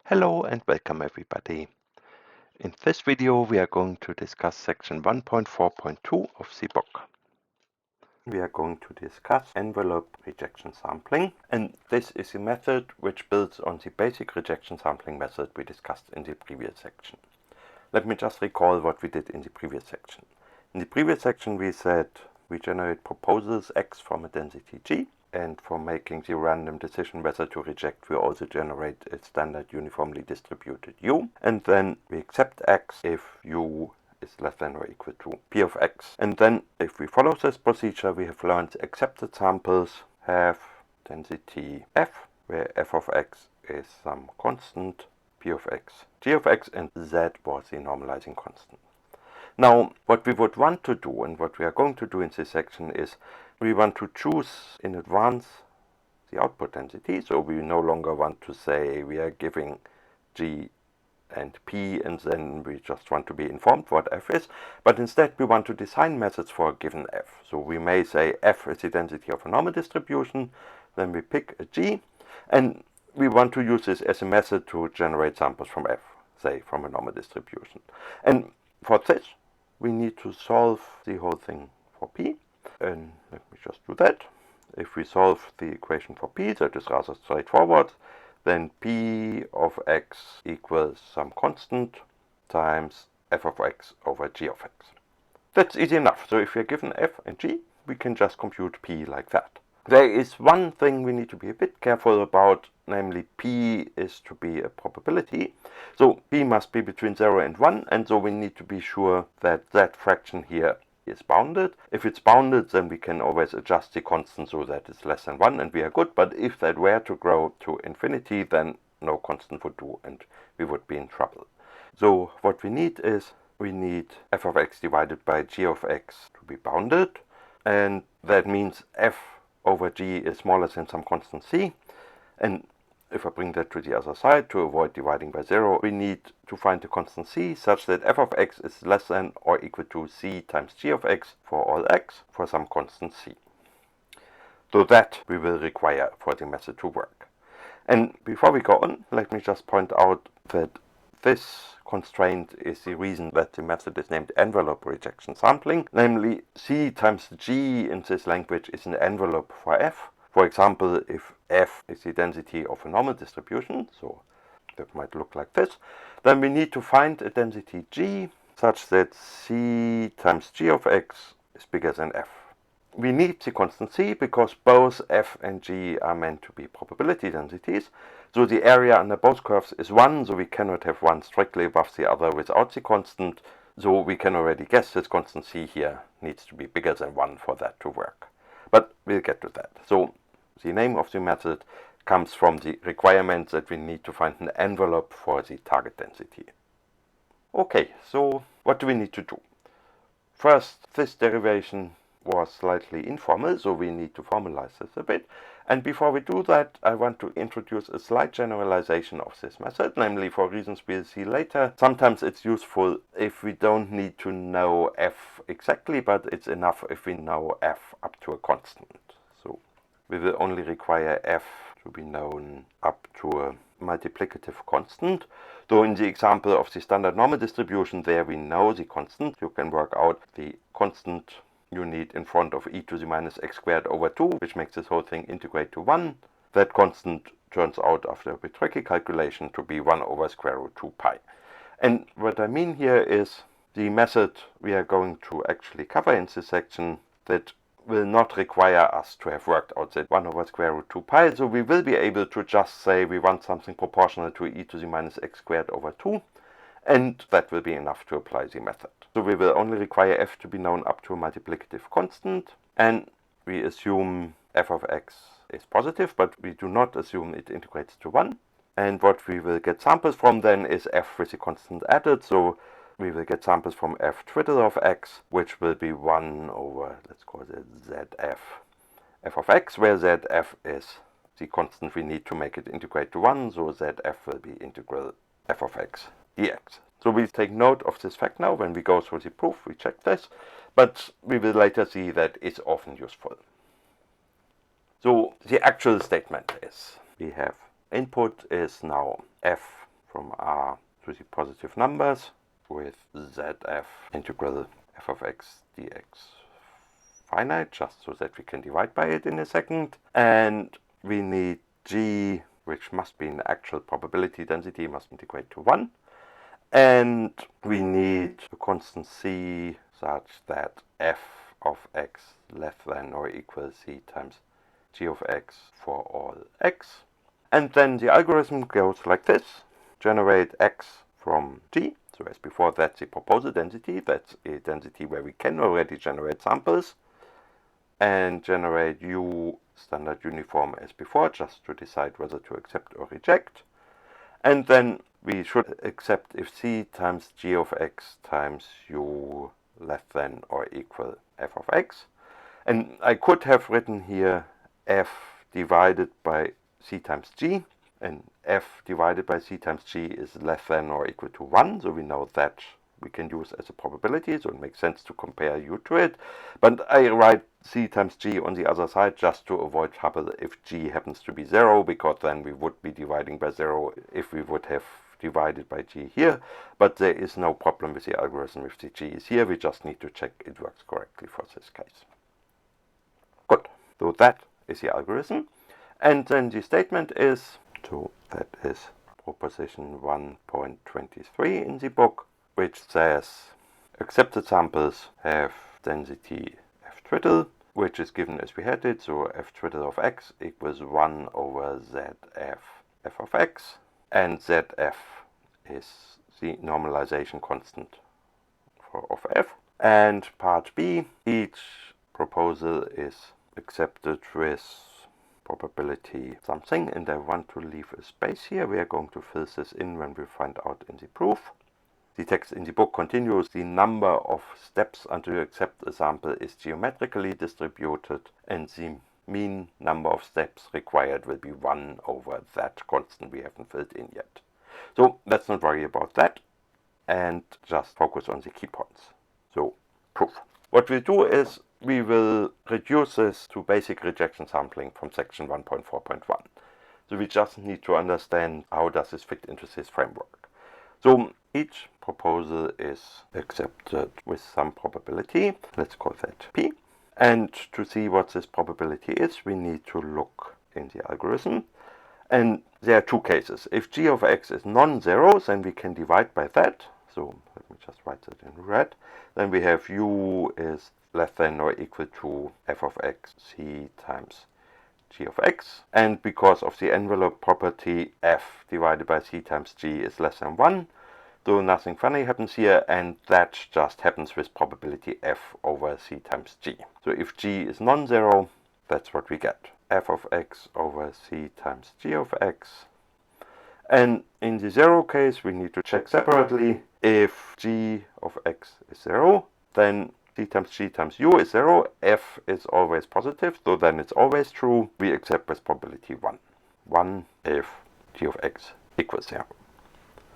Hello and welcome everybody. In this video we are going to discuss section 1.4.2 of the book. We are going to discuss envelope rejection sampling, and this is a method which builds on the basic rejection sampling method we discussed in the previous section. Let me just recall what we did in the previous section. In the previous section we said we generate proposals X from a density G, and for making the random decision whether to reject, we also generate a standard uniformly distributed U. And then we accept X if U is less than or equal to P of X. And then if we follow this procedure, we have learned accepted samples have density F, where F of X is some constant, P of X, G of X, and Z was the normalizing constant. Now, what we would want to do, and what we are going to do in this section, is we want to choose in advance the output density. So we no longer want to say we are giving G and P and then we just want to be informed what F is, but instead we want to design methods for a given F. So we may say F is the density of a normal distribution, then we pick a G, and we want to use this as a method to generate samples from F, say from a normal distribution. And for this we need to solve the whole thing for P. And let me just do that. If we solve the equation for P, that is rather straightforward, then P of X equals some constant times F of X over G of X. That's easy enough. So if we are given F and G, we can just compute P like that. There is one thing we need to be a bit careful about, namely P is to be a probability. So P must be between 0 and 1, and so we need to be sure that that fraction here is bounded. If it's bounded, then we can always adjust the constant so that it's less than 1 and we are good. But if that were to grow to infinity, then no constant would do and we would be in trouble. So what we need is we need F of X divided by G of X to be bounded, and that means F over G is smaller than some constant C. And if I bring that to the other side to avoid dividing by 0, we need to find the constant C such that F of X is less than or equal to C times G of X for all X for some constant C. So that we will require for the method to work. And before we go on, let me just point out that this constraint is the reason that the method is named envelope rejection sampling. Namely, C times G in this language is an envelope for F. For example, if F is the density of a normal distribution, so that might look like this, then we need to find a density G such that C times G of X is bigger than F. We need the constant C because both F and G are meant to be probability densities. So the area under both curves is 1, so we cannot have one strictly above the other without the constant. So we can already guess this constant C here needs to be bigger than 1 for that to work. But we'll get to that. So the name of the method comes from the requirement that we need to find an envelope for the target density. Okay, so what do we need to do? First, this derivation was slightly informal, so we need to formalize this a bit. And before we do that, I want to introduce a slight generalization of this method, namely for reasons we'll see later. Sometimes it's useful if we don't need to know F exactly, but it's enough if we know F up to a constant. So we will only require F to be known up to a multiplicative constant. So in the example of the standard normal distribution, there we know the constant. You can work out the constant you need in front of e to the minus x squared over 2, which makes this whole thing integrate to 1. That constant turns out after a bit tricky calculation to be 1 over square root 2 pi. And what I mean here is the method we are going to actually cover in this section that will not require us to have worked out that 1 over square root 2 pi. So we will be able to just say we want something proportional to e to the minus x squared over 2. And that will be enough to apply the method. So we will only require F to be known up to a multiplicative constant, and we assume F of X is positive, but we do not assume it integrates to 1. And what we will get samples from then is F with the constant added, so we will get samples from F twiddle of X, which will be 1 over, let's call it ZF F of X, where ZF is the constant we need to make it integrate to 1, so ZF will be integral F of X dx. So we take note of this fact now. When we go through the proof, we check this, but we will later see that it's often useful. So the actual statement is we have input is now F from R to the positive numbers with ZF integral f of x dx finite, just so that we can divide by it in a second. And we need G, which must be an actual probability density, must integrate to 1. And we need a constant C such that f of x less than or equal c times g of x for all x. And then the algorithm goes like this. Generate x from G. So as before, that's the proposal density. That's a density where we can already generate samples. And generate U standard uniform as before, just to decide whether to accept or reject. And then we should accept if c times g of x times u less than or equal f of x. And I could have written here f divided by c times g, and f divided by c times g is less than or equal to 1, so we know that we can use as a probability, so it makes sense to compare u to it. But I write c times g on the other side just to avoid trouble if g happens to be 0, because then we would be dividing by 0 if we would have divided by g here. But there is no problem with the algorithm if the g is here. We just need to check it works correctly for this case. Good. So that is the algorithm. And then the statement is, so that is proposition 1.23 in the book, which says accepted samples have density f twiddle, which is given as we had it. So f twiddle of x equals 1 over zf f of x, and zf is the normalization constant of f. And part B, each proposal is accepted with probability something, and I want to leave a space here. We are going to fill this in when we find out in the proof. The text in the book continues. The number of steps until you accept a sample is geometrically distributed, and the mean number of steps required will be 1 over that constant we haven't filled in yet. So let's not worry about that and just focus on the key points. So proof. What we'll do is we will reduce this to basic rejection sampling from section 1.4.1. So we just need to understand how does this fit into this framework. So each proposal is accepted with some probability. Let's call that P. And to see what this probability is, we need to look in the algorithm. And there are two cases. If g of x is non-zero, then we can divide by that. So let me just write that in red. Then we have u is less than or equal to f of x c times g of x. And because of the envelope property, f divided by c times g is less than 1. So nothing funny happens here, and that just happens with probability f over c times g. So if g is non-zero, that's what we get. F of x over c times g of x. And in the 0 case, we need to check separately. If g of x is 0, then c times g times u is 0. F is always positive, so then it's always true. We accept with probability 1. 1 if g of x equals 0.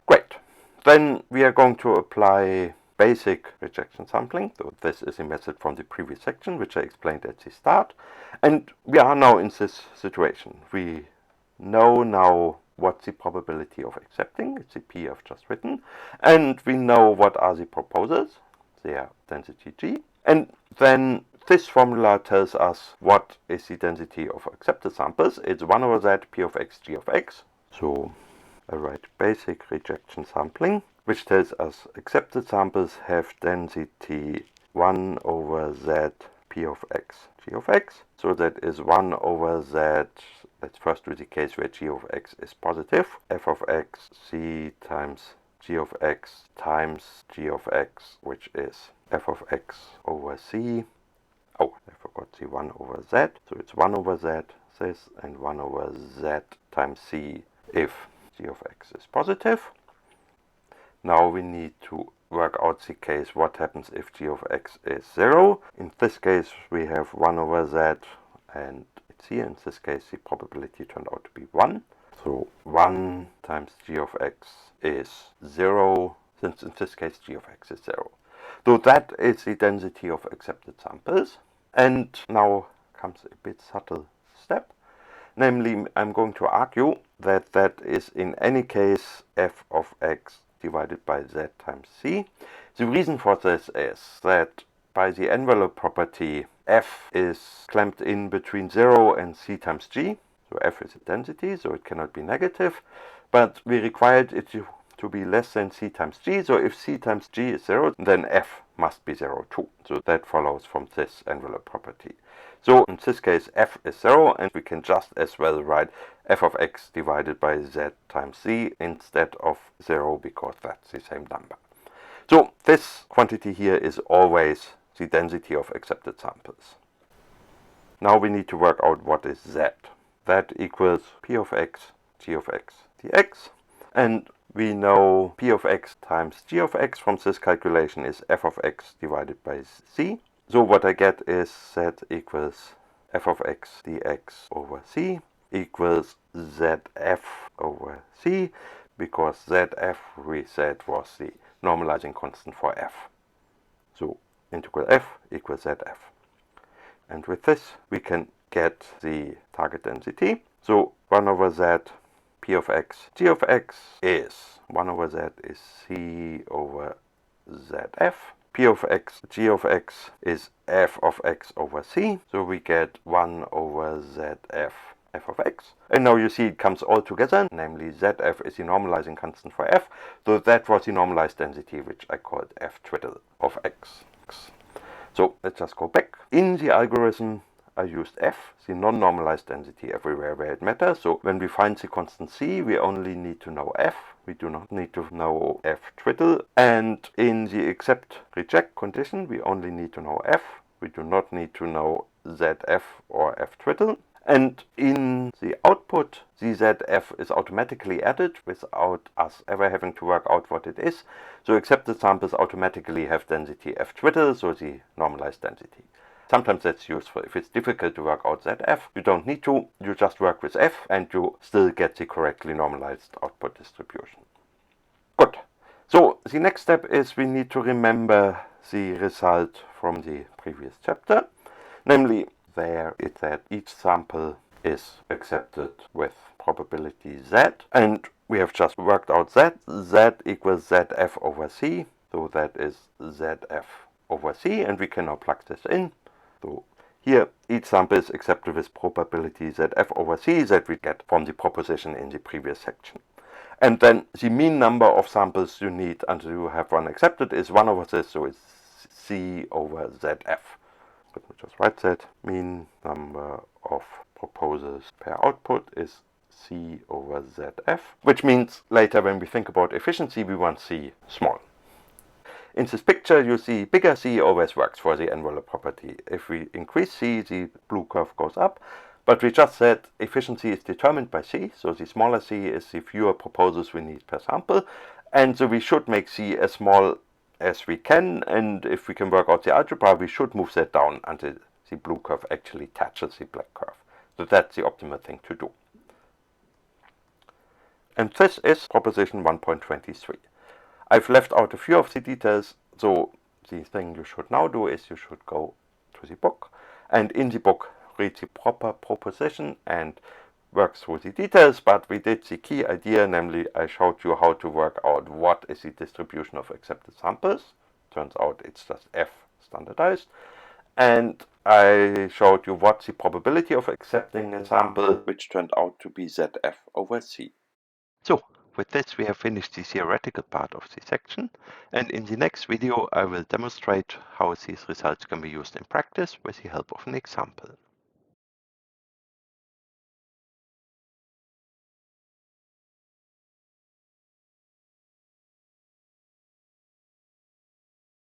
Great. Then we are going to apply basic rejection sampling. So this is a method from the previous section, which I explained at the start. And we are now in this situation. We know now what's the probability of accepting. It's the P I've just written. And we know what are the proposals. They are density G. And then this formula tells us what is the density of accepted samples. It's 1 over z P of x G of x. So I write basic rejection sampling, which tells us accepted samples have density 1 over z P of x G of x. So that is 1 over z. Let's first do the case where g of x is positive. F of x c times g of x times g of x, which is f of x over c. Oh, I forgot the 1 over z. So it's 1 over z, this, and 1 over z times c if g of x is positive. Now we need to work out the case what happens if g of x is 0. In this case we have 1 over z, and it's here. In this case the probability turned out to be 1. So 1 times g of x is 0, since in this case g of x is 0. So that is the density of accepted samples. And now comes a bit subtle step. Namely, I'm going to argue that that is in any case f of x divided by z times c. The reason for this is that by the envelope property, f is clamped in between 0 and c times g. So f is a density, so it cannot be negative. But we required it to be less than c times g. So if c times g is 0, then f must be 0 too. So that follows from this envelope property. So in this case, f is 0, and we can just as well write f of x divided by z times c instead of 0, because that's the same number. So this quantity here is always the density of accepted samples. Now we need to work out what is z. That equals p of x, g of x dx. And we know p of x times g of x from this calculation is f of x divided by c. So what I get is z equals f of x dx over c equals zf over c, because zf we said was the normalizing constant for f. So integral f equals zf. And with this we can get the target density. So 1 over z p of x g of x is 1 over z is c over zf. P of x g of x is f of x over c. So we get 1 over zf f of x. And now you see it comes all together, namely zf is the normalizing constant for f. So that was the normalized density, which I called f twiddle of x. So let's just go back. In the algorithm, I used f, the non-normalized density, everywhere where it matters. So when we find the constant c, we only need to know f. We do not need to know f twiddle. And in the accept reject condition, we only need to know f. We do not need to know zf or f twiddle. And in the output, the zf is automatically added without us ever having to work out what it is. So accepted samples automatically have density f twiddle, so the normalized density. Sometimes that's useful. If it's difficult to work out zf, you don't need to. You just work with f and you still get the correctly normalized output distribution. Good. So the next step is we need to remember the result from the previous chapter. Namely, there it's that each sample is accepted with probability z. And we have just worked out z. Z equals zf over c. So that is zf over c. And we can now plug this in. So here, each sample is accepted with probability zf over c that we get from the proposition in the previous section. And then the mean number of samples you need until you have one accepted is 1 over this, so it's c over zf. Let me just write that. Mean number of proposals per output is c over zf, which means later when we think about efficiency, we want c small. In this picture, you see bigger c always works for the envelope property. If we increase c, the blue curve goes up. But we just said efficiency is determined by c, so the smaller c is the fewer proposals we need per sample. And so we should make c as small as we can, and if we can work out the algebra, we should move that down until the blue curve actually touches the black curve. So that's the optimal thing to do. And this is proposition 1.23. I've left out a few of the details, so the thing you should now do is you should go to the book, and in the book read the proper proposition and work through the details, but we did the key idea, namely I showed you how to work out what is the distribution of accepted samples. Turns out it's just f standardized. And I showed you what's the probability of accepting a sample, which turned out to be zf over c. So with this we have finished the theoretical part of the section, and in the next video I will demonstrate how these results can be used in practice with the help of an example.